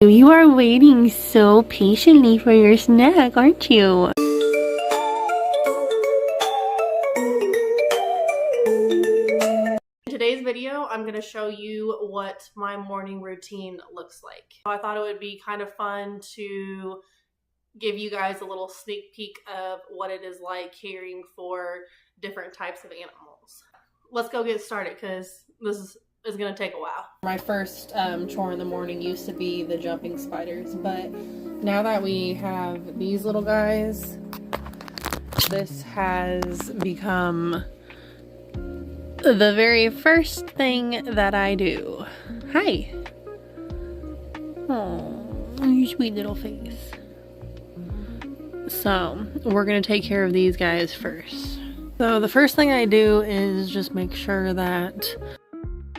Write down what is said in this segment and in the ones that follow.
You are waiting so patiently for your snack, aren't you? In today's video, I'm going to show you what my morning routine looks like. I thought it would be kind of fun to give you guys a little sneak peek of what it is like caring for different types of animals. Let's go get started because this is going to take a while. My first chore in the morning used to be the jumping spiders, but now that we have these little guys, this has become the very first thing that I do. Hi. Oh, you sweet little face. So we're going to take care of these guys first. So the first thing I do is just make sure that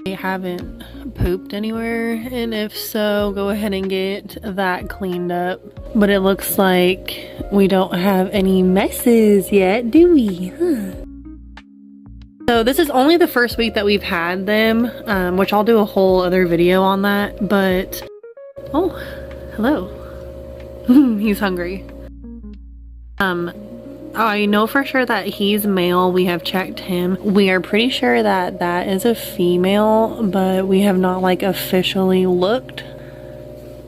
they haven't pooped anywhere, and if so, go ahead and get that cleaned up. But it looks like we don't have any messes yet, do we? Huh? So this is only the first week that we've had them, which I'll do a whole other video on that, but oh, hello. He's hungry. I know for sure that he's male. We have checked him. We are pretty sure that that is a female, but we have not like officially looked.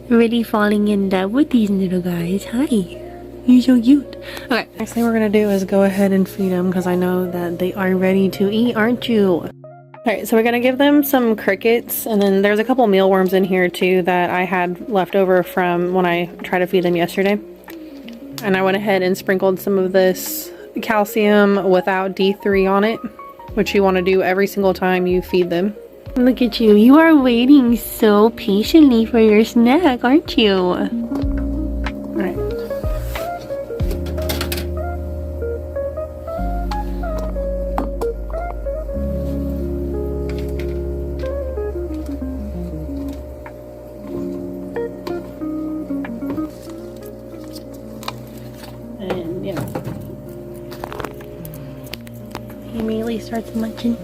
Really falling in love with these little guys. Hi. You're so cute. Okay, next thing we're gonna do is go ahead and feed them because I know that they are ready to eat, aren't you? Alright, so we're gonna give them some crickets, and then there's a couple mealworms in here too that I had left over from when I tried to feed them yesterday. And I went ahead and sprinkled some of this calcium without D3 on it, which you want to do every single time you feed them. Look at you. You are waiting so patiently for your snack, aren't you? Alright. And yeah, he immediately starts munching.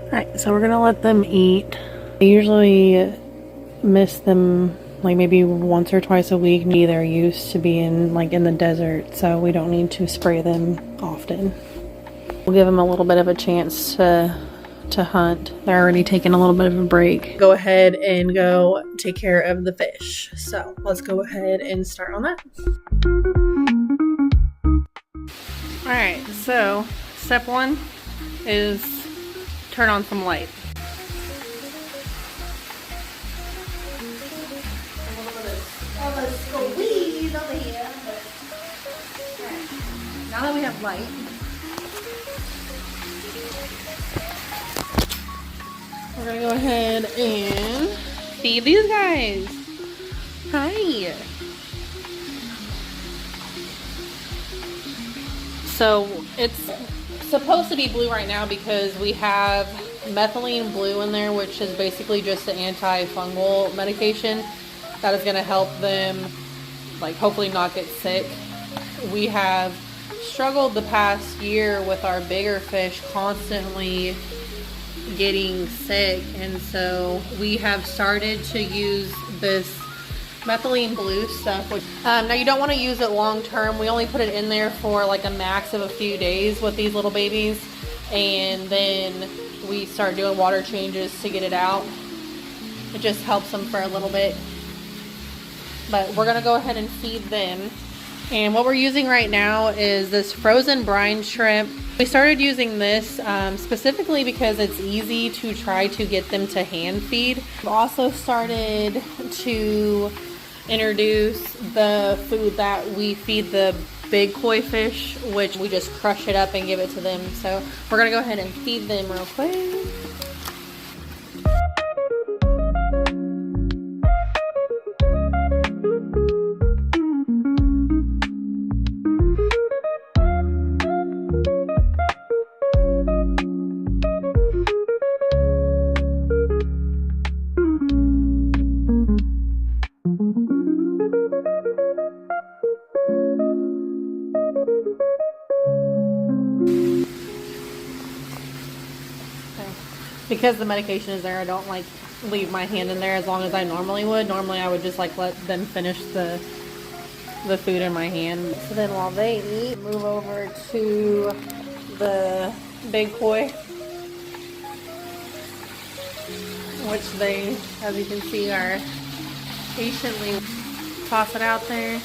Alright, so we're gonna let them eat. I usually miss them like maybe once or twice a week. They're used to being like in the desert, so we don't need to spray them often. We'll give them a little bit of a chance to hunt. They're already taking a little bit of a break. Go ahead and go take care of the fish. So let's go ahead and start on that. Alright, so step one is turn on some light. A little bit of a squeeze over here. Right. Now that we have light, we're gonna go ahead and feed these guys. Hi. So it's supposed to be blue right now because we have methylene blue in there, which is basically just an antifungal medication that is going to help them like hopefully not get sick. We have struggled the past year with our bigger fish constantly getting sick, and so we have started to use this methylene blue stuff, which now you don't want to use it long term. We only put it in there for like a max of a few days with these little babies, and then we start doing water changes to get it out. It just helps them for a little bit, but we're gonna go ahead and feed them. And what we're using right now is this frozen brine shrimp. We started using this specifically because it's easy to try to get them to hand feed. We've also started to introduce the food that we feed the big koi fish, which we just crush it up and give it to them. So we're gonna go ahead and feed them real quick. because the medication is there, I don't like leave my hand in there as long as I normally would. Normally I would just like let them finish the food in my hand. So then while they eat, move over to the big boy, which they, as you can see, are patiently tossing out there.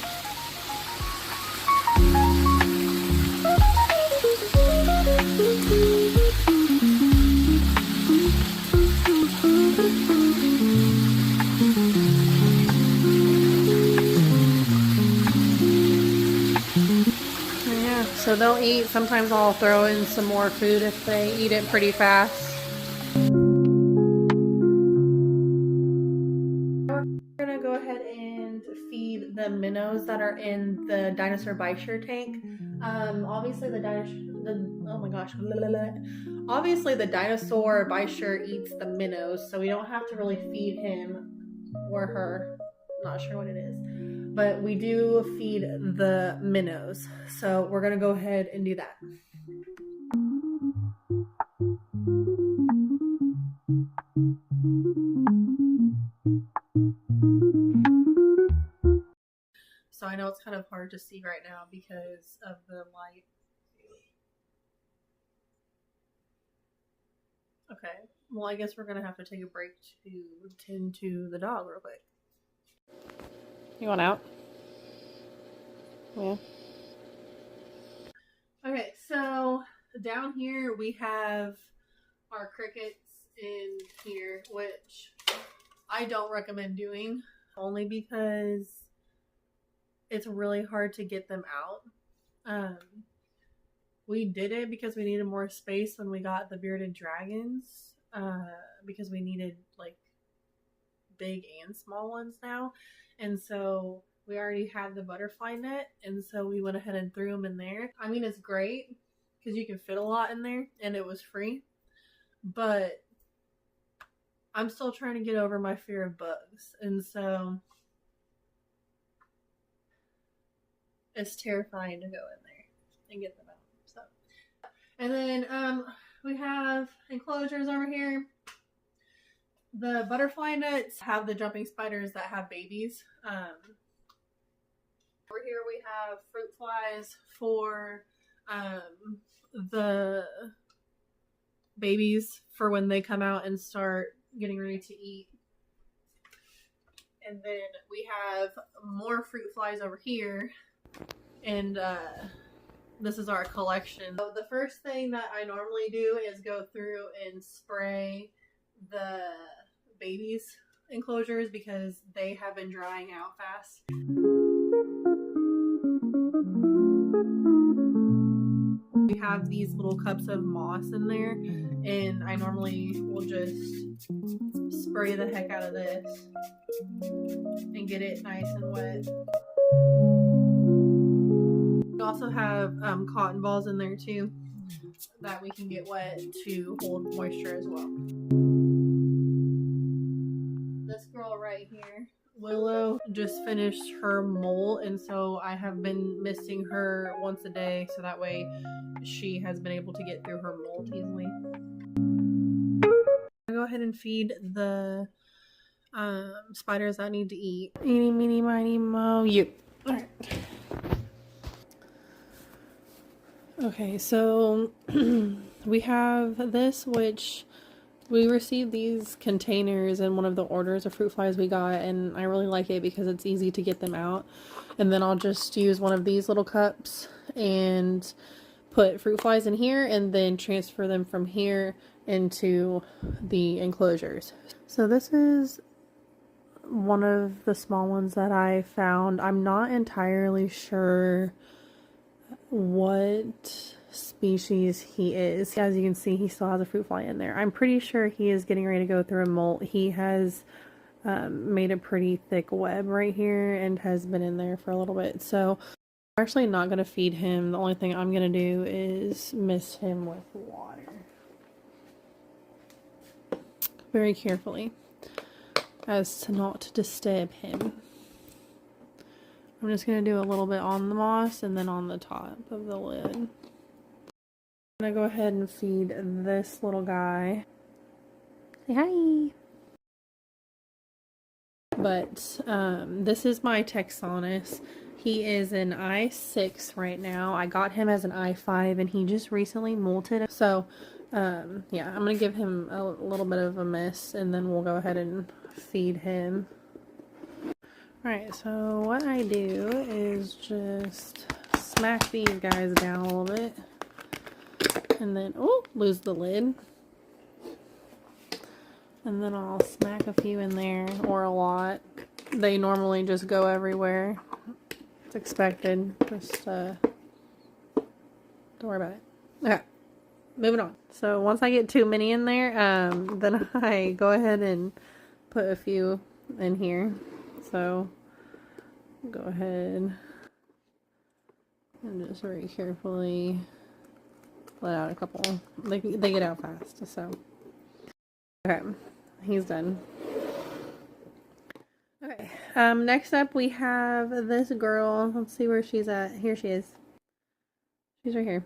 Yeah, so they'll eat. Sometimes I'll throw in some more food if they eat it pretty fast. We're gonna go ahead and feed the minnows that are in the dinosaur Bisher tank. Obviously oh my gosh, obviously the dinosaur Bisher eats the minnows, so we don't have to really feed him or her. Not sure what it is, but we do feed the minnows. So we're gonna go ahead and do that. So I know it's kind of hard to see right now because of the light. Okay, well I guess we're gonna have to take a break to tend to the dog real quick. You want out? Yeah. Okay, so down here we have our crickets in here, which I don't recommend doing, only because it's really hard to get them out. We did it because we needed more space when we got the bearded dragons, because we needed like big and small ones now, and so we already had the butterfly net, and so we went ahead and threw them in there. I mean, it's great because you can fit a lot in there, and it was free, but I'm still trying to get over my fear of bugs, and so it's terrifying to go in there and get them out. So, and then we have enclosures over here. The butterfly nets have the jumping spiders that have babies. Over here we have fruit flies for the babies for when they come out and start getting ready to eat. And then we have more fruit flies over here. And this is our collection. So the first thing that I normally do is go through and spray the babies enclosures because they have been drying out fast. We have these little cups of moss in there, and I normally will just spray the heck out of this and get it nice and wet. We also have cotton balls in there too that we can get wet to hold moisture as well. This girl right here, Willow, just finished her molt, and so I have been misting her once a day so that way she has been able to get through her molt easily. I'll go ahead and feed the spiders that need to eat. Eeny, meeny, miny, mo, you. Alright. Okay, so we have this, which we received these containers in one of the orders of fruit flies we got, and I really like it because it's easy to get them out. And then I'll just use one of these little cups and put fruit flies in here and then transfer them from here into the enclosures. So this is one of the small ones that I found. I'm not entirely sure what species he is. As you can see, he still has a fruit fly in there. I'm pretty sure he is getting ready to go through a molt. He has made a pretty thick web right here and has been in there for a little bit. So I'm actually not going to feed him. The only thing I'm going to do is mist him with water very carefully as to not disturb him. I'm just going to do a little bit on the moss and then on the top of the lid. I'm going to go ahead and feed this little guy. Say hi. But this is my Texanus. He is an I6 right now. I got him as an I5 and he just recently molted. So yeah, I'm gonna give him a little bit of a miss and then we'll go ahead and feed him. Alright, so what I do is just smack these guys down a little bit. And then, oh, lose the lid. And then I'll smack a few in there, or a lot. They normally just go everywhere. It's expected. Just, don't worry about it. Okay, moving on. So once I get too many in there, then I go ahead and put a few in here. So, go ahead and just very carefully let out a couple. They get out fast, so. Okay, he's done. Okay, next up we have this girl. Let's see where she's at. Here she is. She's right here.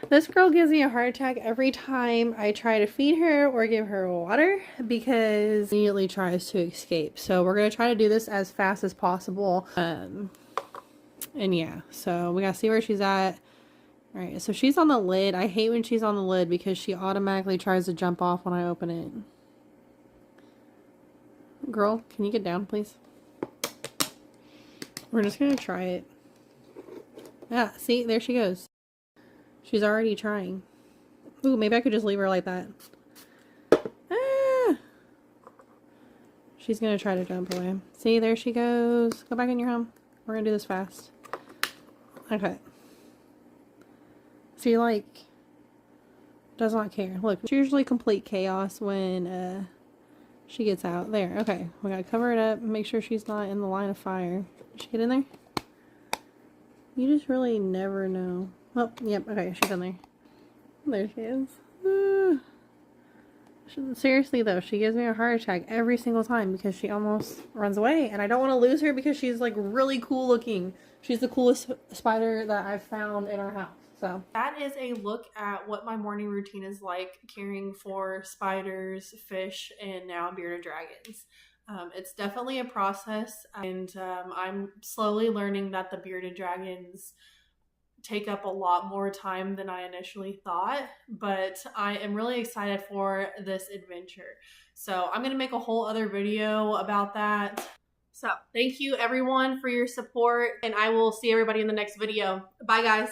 This girl gives me a heart attack every time I try to feed her or give her water because she immediately tries to escape. So we're going to try to do this as fast as possible. And yeah, so we got to see where she's at. Alright, so she's on the lid. I hate when she's on the lid because she automatically tries to jump off when I open it. Girl, can you get down, please? We're just going to try it. Ah, see? There she goes. She's already trying. Ooh, maybe I could just leave her like that. Ah! She's going to try to jump away. See, there she goes. Go back in your home. We're going to do this fast. Okay. She, like, does not care. Look, it's usually complete chaos when, she gets out. There, okay. We gotta cover it up, make sure she's not in the line of fire. Did she get in there? You just really never know. Oh, yep, okay, she's in there. There she is. Seriously, though, she gives me a heart attack every single time because she almost runs away. And I don't want to lose her because she's, like, really cool looking. She's the coolest spider that I've found in our house. So that is a look at what my morning routine is like caring for spiders, fish, and now bearded dragons. It's definitely a process, and I'm slowly learning that the bearded dragons take up a lot more time than I initially thought, but I am really excited for this adventure. So I'm going to make a whole other video about that. So thank you everyone for your support, and I will see everybody in the next video. Bye guys.